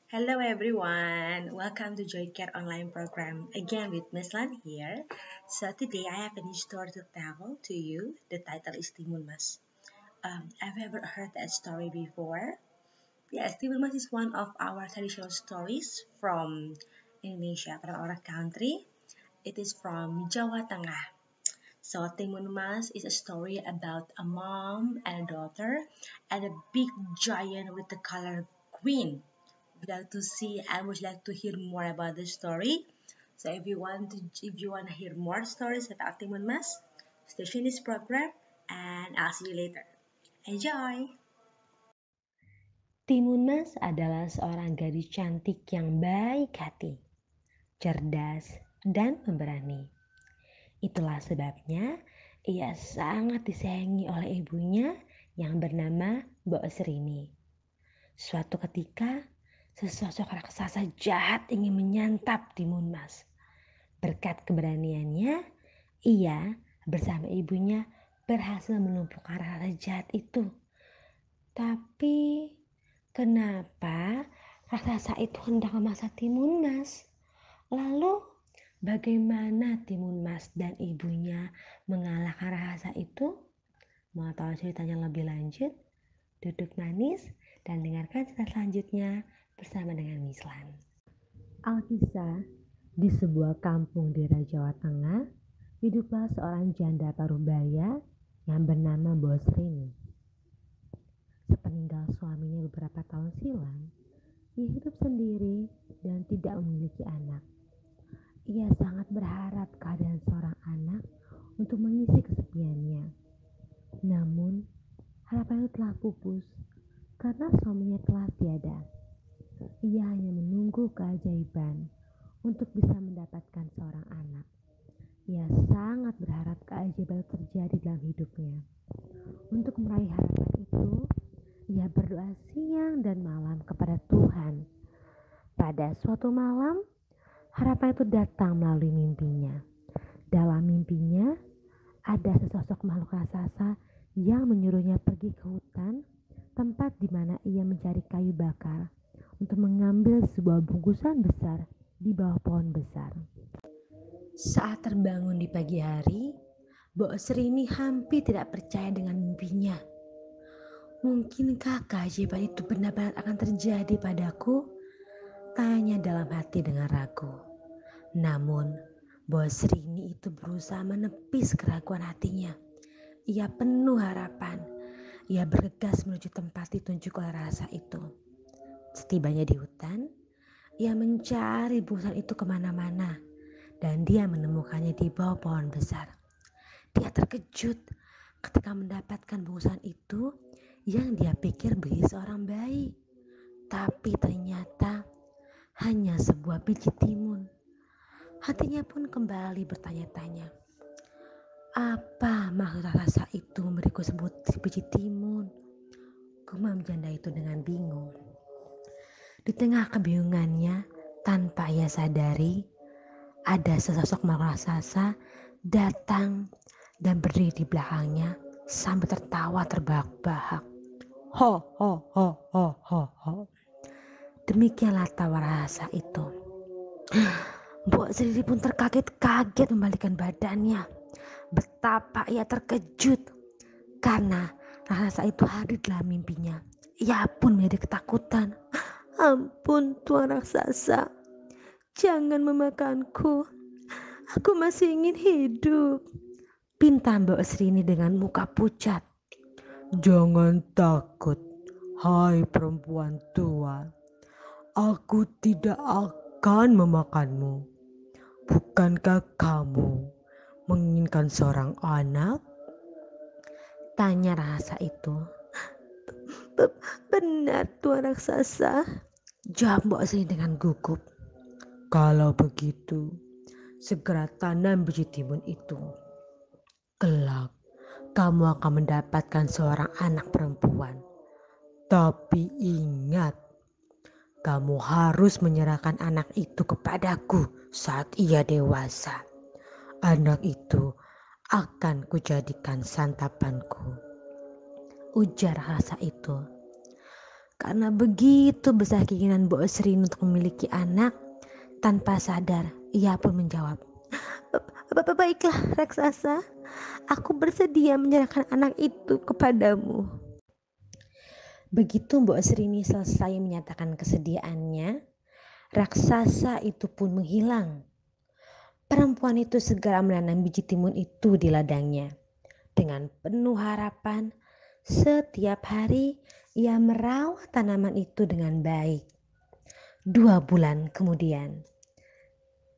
Hello everyone, welcome to Joycare online program again with Miss Lan here. So today I have a new story to tell to you. The title is Timun Mas. Have you ever heard that story before? Yes, Timun Mas is one of our traditional stories from Indonesia, from our country. It is from Jawa Tengah. So Timun Mas is a story about a mom and a daughter and a big giant with the color green. Would like to see and would like to hear more about the story. So if you want to hear more stories about Timun Mas, stay tuned this program and I'll see you later. Enjoy! Timun Mas adalah seorang gadis cantik yang baik hati, cerdas, dan pemberani. Itulah sebabnya ia sangat disayangi oleh ibunya yang bernama Mbok Serini. Suatu ketika, sesosok raksasa jahat ingin menyantap Timun Mas. Berkat keberaniannya, ia bersama ibunya berhasil melumpuhkan raksasa jahat itu. Tapi kenapa raksasa itu hendak memasak Timun Mas? Lalu bagaimana Timun Mas dan ibunya mengalahkan raksasa itu? Mau tahu ceritanya lebih lanjut? Duduk manis dan dengarkan cerita selanjutnya bersama dengan Mislan. Alkisah, di sebuah kampung di Jawa Tengah, hiduplah seorang janda parubaya yang bernama Bosrini. Sepeninggal suaminya beberapa tahun silam, ia hidup sendiri dan tidak memiliki anak. Ia sangat berharap keadaan seorang anak untuk mengisi kesepiannya. Namun, harapan itu telah pupus karena suaminya telah tiada. Ia hanya menunggu keajaiban untuk bisa mendapatkan seorang anak. Ia sangat berharap keajaiban terjadi dalam hidupnya. Untuk meraih harapan itu, ia berdoa siang dan malam kepada Tuhan. Pada suatu malam, harapan itu datang melalui mimpinya. Dalam mimpinya, ada sesosok makhluk raksasa yang menyuruhnya pergi ke hutan, tempat di mana ia mencari kayu bakar untuk mengambil sebuah bungkusan besar di bawah pohon besar. Saat terbangun di pagi hari, Mbok Serini hampir tidak percaya dengan mimpinya. Mungkinkah keajaiban itu benar-benar akan terjadi padaku? Tanya dalam hati dengan ragu. Namun, Bos Rini itu berusaha menepis keraguan hatinya. Ia penuh harapan. Ia bergegas menuju tempat ditunjuk oleh rasa itu. Setibanya di hutan, ia mencari bungkusan itu kemana-mana. Dan dia menemukannya di bawah pohon besar. Dia terkejut ketika mendapatkan bungkusan itu yang dia pikir berisi seorang bayi. Tapi ternyata hanya sebuah biji timun. Hatinya pun kembali bertanya-tanya. Apa maksud rasa itu memberiku sebut biji timun? Gumam janda itu dengan bingung. Di tengah kebingungannya, tanpa ia sadari, ada sesosok makhluk raksasa datang dan berdiri di belakangnya sambil tertawa terbahak-bahak. Ho ho ho ho ho ho. Demikianlah tawa rasa itu. Mbok Sri pun terkaget-kaget membalikkan badannya. Betapa ia terkejut karena raksasa itu hadir dalam mimpinya. Ia pun menjadi ketakutan. Ampun Tuan raksasa, jangan memakanku. Aku masih ingin hidup. Pinta Mbok Srini dengan muka pucat. Jangan takut, hai perempuan tua. Aku tidak akan memakanmu. Bukankah kamu menginginkan seorang anak? Tanya raksasa itu. Benar Tuan raksasa, jawab Mbok Sri dengan gugup. Kalau begitu, segera tanam biji timun itu. Kelak, kamu akan mendapatkan seorang anak perempuan. Tapi ingat, kamu harus menyerahkan anak itu kepadaku saat ia dewasa. Anak itu akan kujadikan santapanku. Ujar raksasa itu. karena begitu besar keinginan Bu Sri untuk memiliki anak. Tanpa sadar, ia pun menjawab, Baiklah raksasa, aku bersedia menyerahkan anak itu kepadamu. Begitu Mbok Srini selesai menyatakan kesediaannya, raksasa itu pun menghilang. Perempuan itu segera menanam biji timun itu di ladangnya. Dengan penuh harapan, setiap hari ia merawat tanaman itu dengan baik. 2 bulan kemudian,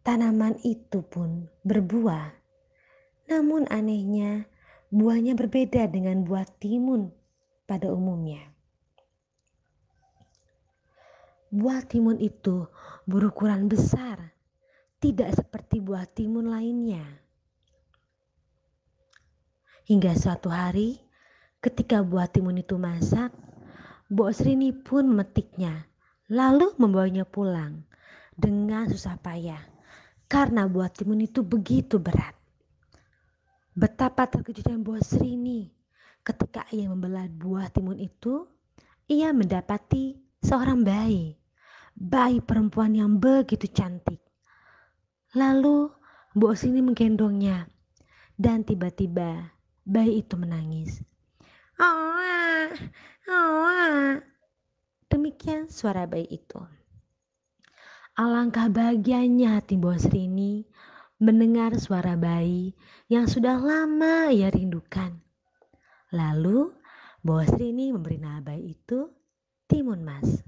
tanaman itu pun berbuah. Namun anehnya, buahnya berbeda dengan buah timun pada umumnya. Buah timun itu berukuran besar, tidak seperti buah timun lainnya. Hingga suatu hari, ketika buah timun itu masak, Mbok Srini pun memetiknya, lalu membawanya pulang dengan susah payah karena buah timun itu begitu berat. Betapa terkejutnya Mbok Srini ketika ia membelah buah timun itu, ia mendapati seorang bayi perempuan yang begitu cantik. Lalu Mbok Srini menggendongnya dan tiba-tiba bayi itu menangis. "Oa, oa." Demikian suara bayi itu. Alangkah bahagianya hati Mbok Srini mendengar suara bayi yang sudah lama ia rindukan. Lalu Mbok Srini memberi nama bayi itu Timun Mas.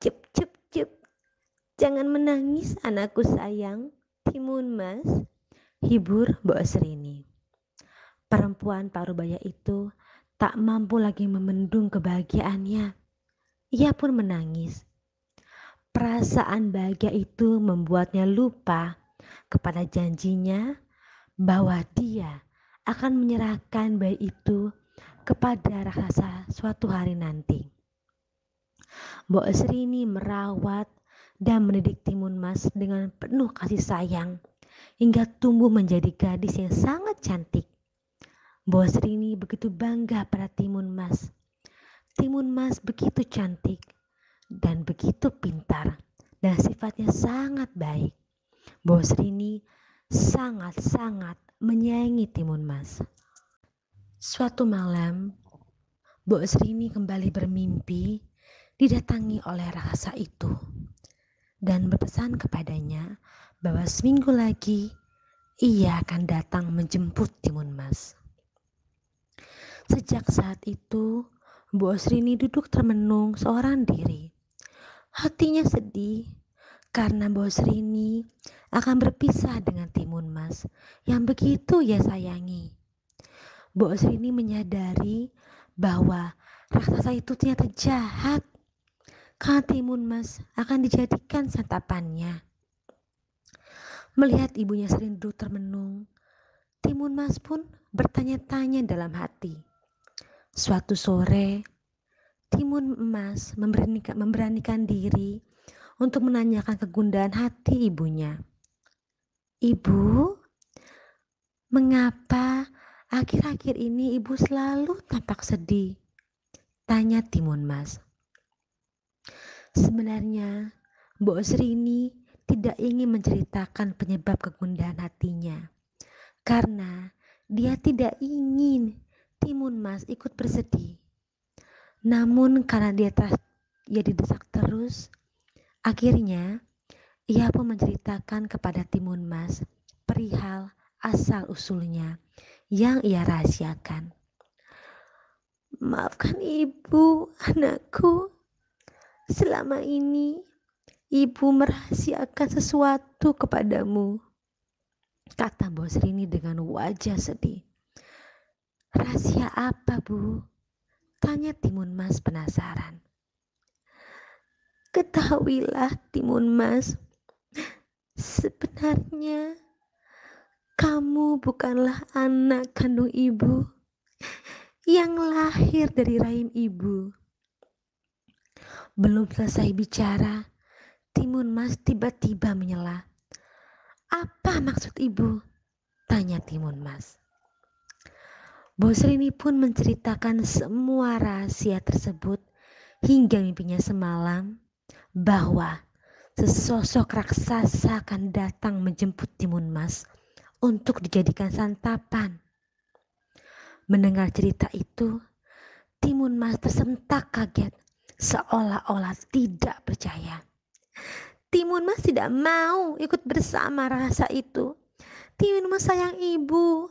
Cep cep cep, jangan menangis anakku sayang, Timun Mas, hibur Mbok Srini. Perempuan parubaya itu tak mampu lagi membendung kebahagiaannya. Ia pun menangis. Perasaan bahagia itu membuatnya lupa kepada janjinya bahwa dia akan menyerahkan bayi itu kepada raksasa suatu hari nanti. Mbok Srini merawat dan mendidik Timun Mas dengan penuh kasih sayang hingga tumbuh menjadi gadis yang sangat cantik. Mbok Srini begitu bangga pada Timun Mas. Timun Mas begitu cantik dan begitu pintar dan sifatnya sangat baik. Mbok Srini sangat-sangat menyayangi Timun Mas. Suatu malam, Mbok Srini kembali bermimpi didatangi oleh raksasa itu dan berpesan kepadanya bahwa seminggu lagi ia akan datang menjemput Timun Mas. Sejak saat itu, Mbok Srini duduk termenung seorang diri. Hatinya sedih karena Mbok Srini akan berpisah dengan Timun Mas yang begitu ia sayangi. Mbok Srini menyadari bahwa raksasa itu ternyata jahat. Karena Timun Mas akan dijadikan santapannya. Melihat ibunya sering duduk termenung, Timun Mas pun bertanya-tanya dalam hati. Suatu sore, Timun Mas memberanikan diri untuk menanyakan kegundahan hati ibunya. "Ibu, mengapa akhir-akhir ini ibu selalu tampak sedih?" tanya Timun Mas. Sebenarnya, Mbok Srini tidak ingin menceritakan penyebab kegundahan hatinya, karena dia tidak ingin Timun Mas ikut bersedih. Namun karena ia didesak terus, akhirnya ia pun menceritakan kepada Timun Mas perihal asal-usulnya yang ia rahasiakan. "Maafkan ibu, anakku. Selama ini ibu merahasiakan sesuatu kepadamu," kata Mbok Srini dengan wajah sedih. "Rahasia apa, Bu?" tanya Timun Mas penasaran. "Ketahuilah Timun Mas, sebenarnya kamu bukanlah anak kandung ibu yang lahir dari rahim ibu." Belum selesai bicara, Timun Mas tiba-tiba menyela. "Apa maksud ibu?" tanya Timun Mas. Mbok Srini pun menceritakan semua rahasia tersebut hingga mimpinya semalam bahwa sesosok raksasa akan datang menjemput Timun Mas untuk dijadikan santapan. Mendengar cerita itu, Timun Mas tersentak kaget, seolah-olah tidak percaya. Timun Mas tidak mau ikut bersama rasa itu. Timun Mas sayang ibu.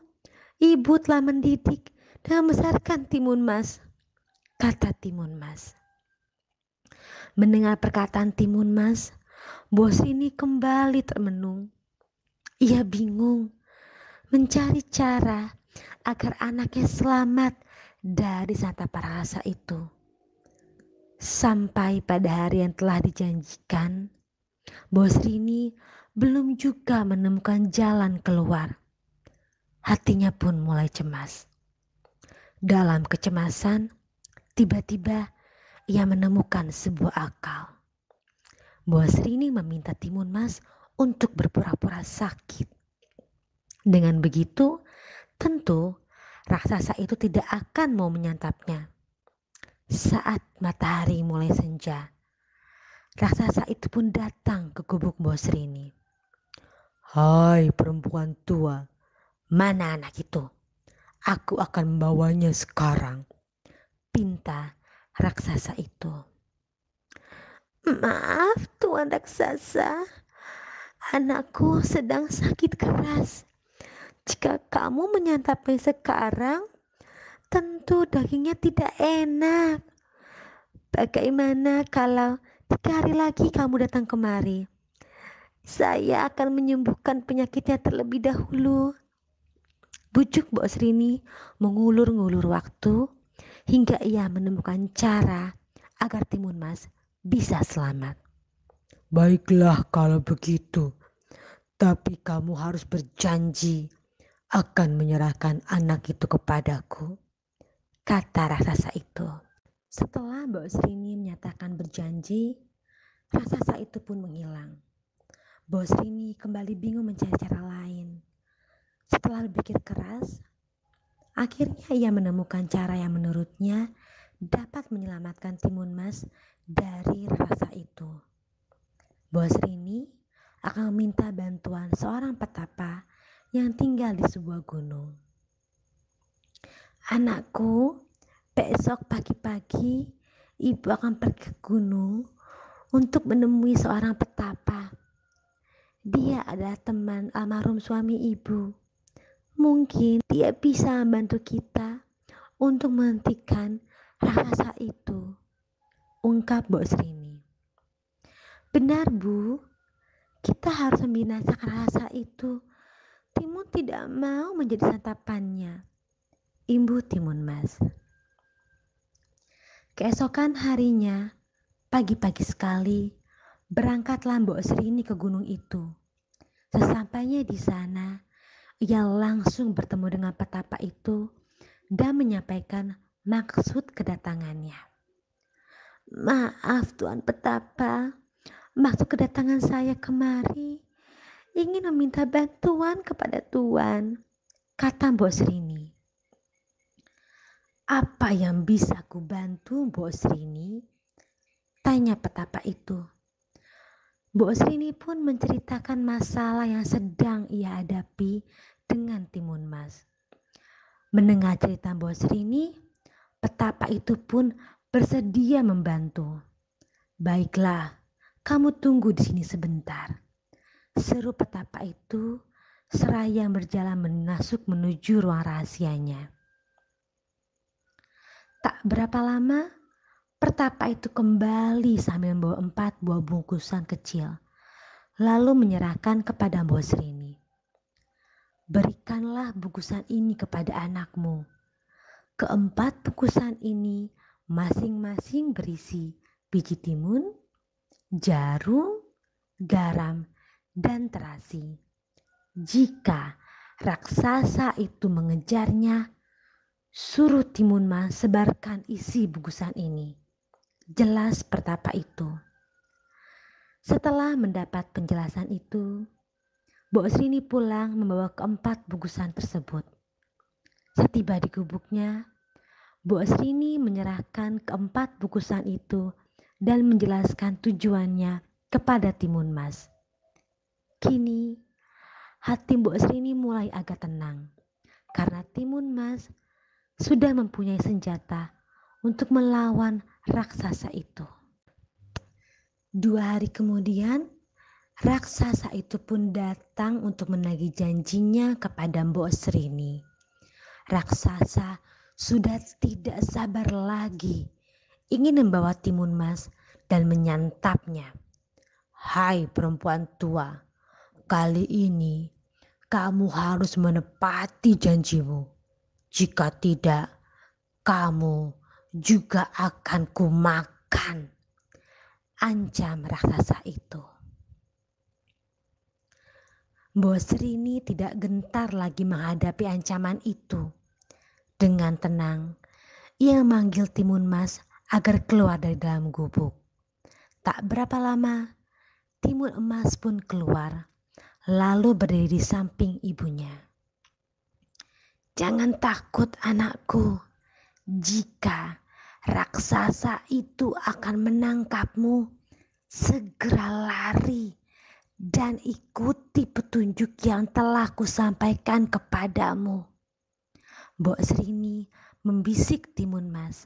Ibu telah mendidik dan membesarkan Timun Mas, kata Timun Mas. Mendengar perkataan Timun Mas, bos ini kembali termenung. Ia bingung mencari cara agar anaknya selamat dari santapan rasa itu. Sampai pada hari yang telah dijanjikan, bos Rini belum juga menemukan jalan keluar. Hatinya pun mulai cemas. Dalam kecemasan, tiba-tiba ia menemukan sebuah akal. Bos Rini meminta Timun Mas untuk berpura-pura sakit. Dengan begitu, tentu raksasa itu tidak akan mau menyantapnya. Saat matahari mulai senja, raksasa itu pun datang ke gubuk Bos Rini. Hai perempuan tua, mana anak itu? Aku akan membawanya sekarang, pinta raksasa itu. Maaf Tuan Raksasa, anakku sedang sakit keras. Jika kamu menyantapnya sekarang, tentu dagingnya tidak enak. Bagaimana kalau 3 hari lagi kamu datang kemari? Saya akan menyembuhkan penyakitnya terlebih dahulu. Bujuk Bos Rini mengulur-ngulur waktu hingga ia menemukan cara agar Timun Mas bisa selamat. Baiklah kalau begitu, tapi kamu harus berjanji akan menyerahkan anak itu kepadaku, kata raksasa itu. Setelah Mbak Srini menyatakan berjanji, raksasa itu pun menghilang. Mbak Srini kembali bingung mencari cara lain. Setelah berpikir keras, akhirnya ia menemukan cara yang menurutnya dapat menyelamatkan Timun Mas dari rasa itu. Bos Rini akan meminta bantuan seorang petapa yang tinggal di sebuah gunung. Anakku, besok pagi-pagi ibu akan pergi ke gunung untuk menemui seorang petapa. Dia adalah teman almarhum suami ibu. Mungkin dia bisa membantu kita untuk menghentikan raksasa itu, ungkap Bos Rini. Benar Bu, kita harus membinasakan raksasa itu. Timun tidak mau menjadi santapannya, imbu Timun Mas. Keesokan harinya, pagi-pagi sekali, berangkatlah Mbok Srini ke gunung itu. Sesampainya di sana, ia langsung bertemu dengan petapa itu dan menyampaikan maksud kedatangannya. Maaf Tuan Petapa, maksud kedatangan saya kemari ingin meminta bantuan kepada Tuan, kata Mbok Srini. Apa yang bisa ku bantu Mbok Srini? Tanya petapa itu. Mbok Srini pun menceritakan masalah yang sedang ia hadapi dengan Timun Mas. Mendengar cerita Mbok Srini, petapa itu pun bersedia membantu. Baiklah, kamu tunggu di sini sebentar, seru petapa itu seraya berjalan masuk menuju ruang rahasianya. Tak berapa lama, petapa itu kembali sambil membawa 4 buah bungkusan kecil, lalu menyerahkan kepada Mbok Srini. Berikanlah bungkusan ini kepada anakmu. Keempat bungkusan ini masing-masing berisi biji timun, jarum, garam, dan terasi. Jika raksasa itu mengejarnya, suruh Timun Mas sebarkan isi bungkusan ini. Jelas petapa itu. Setelah mendapat penjelasan itu, Mbok Srini pulang membawa keempat bungkusan tersebut. Setiba di gubuknya, Bu Srini menyerahkan keempat bungkusan itu dan menjelaskan tujuannya kepada Timun Mas. Kini hati Bu Srini mulai agak tenang karena Timun Mas sudah mempunyai senjata untuk melawan raksasa itu. 2 hari kemudian, raksasa itu pun datang untuk menagih janjinya kepada Mbok Srini. Raksasa sudah tidak sabar lagi ingin membawa Timun Mas dan menyantapnya. Hai perempuan tua, kali ini kamu harus menepati janjimu. Jika tidak, kamu juga akan kumakan, ancam raksasa itu. Mbok Srini tidak gentar lagi menghadapi ancaman itu. Dengan tenang, ia memanggil Timun Mas agar keluar dari dalam gubuk. Tak berapa lama, Timun Emas pun keluar, lalu berdiri di samping ibunya. Jangan takut anakku, jika raksasa itu akan menangkapmu, segera lari dan ikuti petunjuk yang telah kusampaikan kepadamu. Mbok Srini membisik Timun Mas.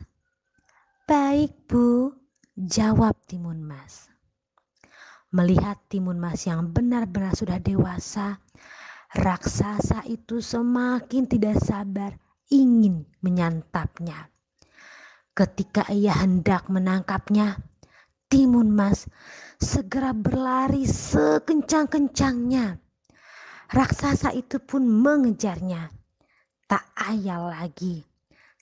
Baik Bu, jawab Timun Mas. Melihat Timun Mas yang benar-benar sudah dewasa, raksasa itu semakin tidak sabar ingin menyantapnya. Ketika ia hendak menangkapnya, Timun Mas segera berlari sekencang-kencangnya. Raksasa itu pun mengejarnya. Tak ayal lagi,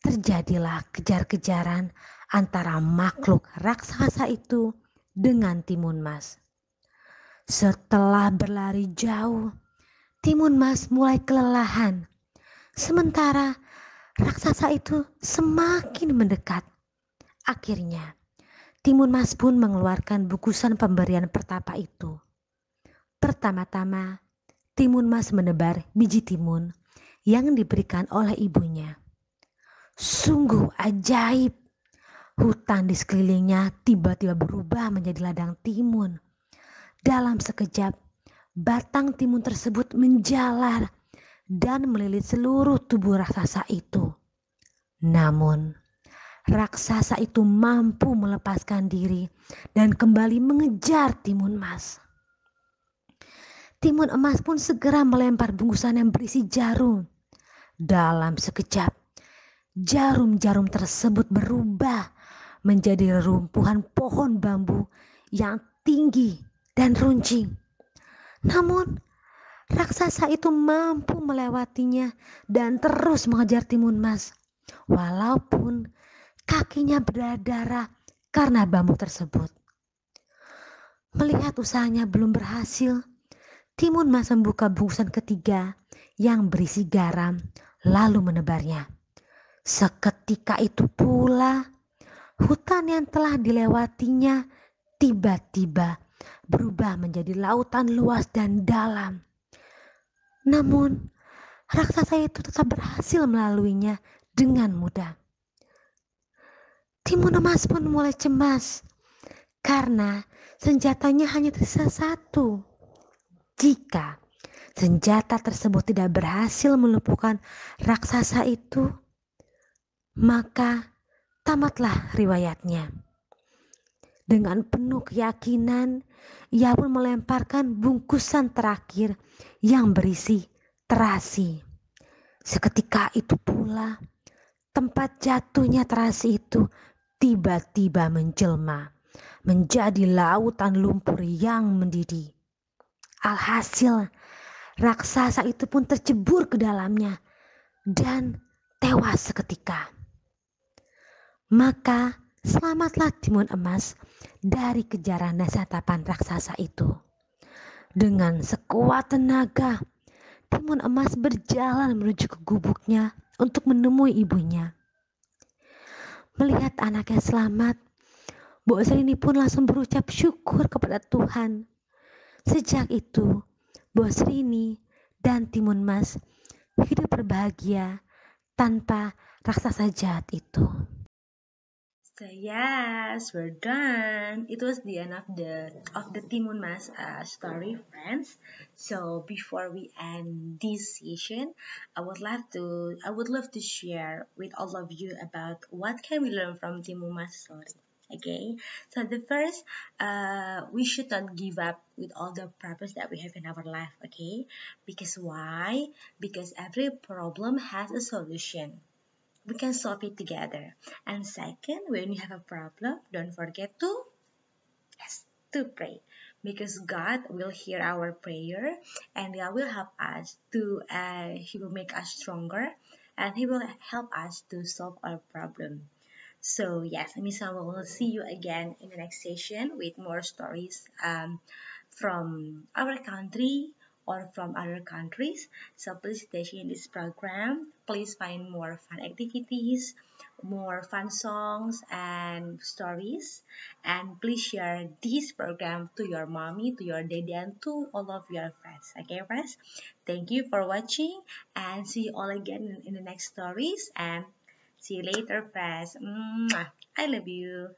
terjadilah kejar-kejaran antara makhluk raksasa itu dengan Timun Mas. Setelah berlari jauh, Timun Mas mulai kelelahan. Sementara raksasa itu semakin mendekat. Akhirnya, Timun Mas pun mengeluarkan bungkusan pemberian pertapa itu. Pertama-tama, Timun Mas menebar biji timun yang diberikan oleh ibunya. Sungguh ajaib. Hutan di sekelilingnya tiba-tiba berubah menjadi ladang timun. Dalam sekejap, batang timun tersebut menjalar dan melilit seluruh tubuh raksasa itu. Namun, raksasa itu mampu melepaskan diri dan kembali mengejar Timun Mas. Timun Emas pun segera melempar bungkusan yang berisi jarum. Dalam sekejap, jarum-jarum tersebut berubah menjadi rerumpuhan pohon bambu yang tinggi dan runcing. Namun, raksasa itu mampu melewatinya dan terus mengejar Timun Mas. Walaupun kakinya berdarah karena bambu tersebut. Melihat usahanya belum berhasil, Timun Mas membuka bungkusan ketiga yang berisi garam lalu menebarnya. Seketika itu pula, hutan yang telah dilewatinya tiba-tiba berubah menjadi lautan luas dan dalam. Namun, raksasa itu tetap berhasil melaluinya dengan mudah. Timun Emas pun mulai cemas karena senjatanya hanya tersisa satu. Jika senjata tersebut tidak berhasil melumpuhkan raksasa itu, maka tamatlah riwayatnya. Dengan penuh keyakinan, ia pun melemparkan bungkusan terakhir yang berisi terasi. Seketika itu pula, tempat jatuhnya terasi itu tiba-tiba menjelma menjadi lautan lumpur yang mendidih. Alhasil, raksasa itu pun tercebur ke dalamnya dan tewas seketika. Maka selamatlah Timun Emas dari kejaran dan santapan raksasa itu. Dengan sekuat tenaga, Timun Emas berjalan menuju ke gubuknya untuk menemui ibunya. Melihat anaknya selamat, Mbok Srini pun langsung berucap syukur kepada Tuhan. Sejak itu, Mbok Srini dan Timun Mas hidup berbahagia tanpa raksasa jahat itu. So yes, we're done. It was the end of the Timun Mas story, friends. So before we end this session, I would love to share with all of you about what can we learn from Timun Mas story. Okay, so the first, we should not give up with all the problems that we have in our life. Okay, because why? Because every problem has a solution, we can solve it together. And second, when you have a problem, don't forget to, yes, to pray, because God will hear our prayer, and God will help us to, He will make us stronger, and He will help us to solve our problem. So yes, Miss Hua will see you again in the next session with more stories, from our country or from other countries. So please stay in this program. Please find more fun activities, more fun songs and stories. And please share this program to your mommy, to your daddy, and to all of your friends. Okay, friends? Thank you for watching, and see you all again in the next stories. And see you later, friends. Mwah. I love you.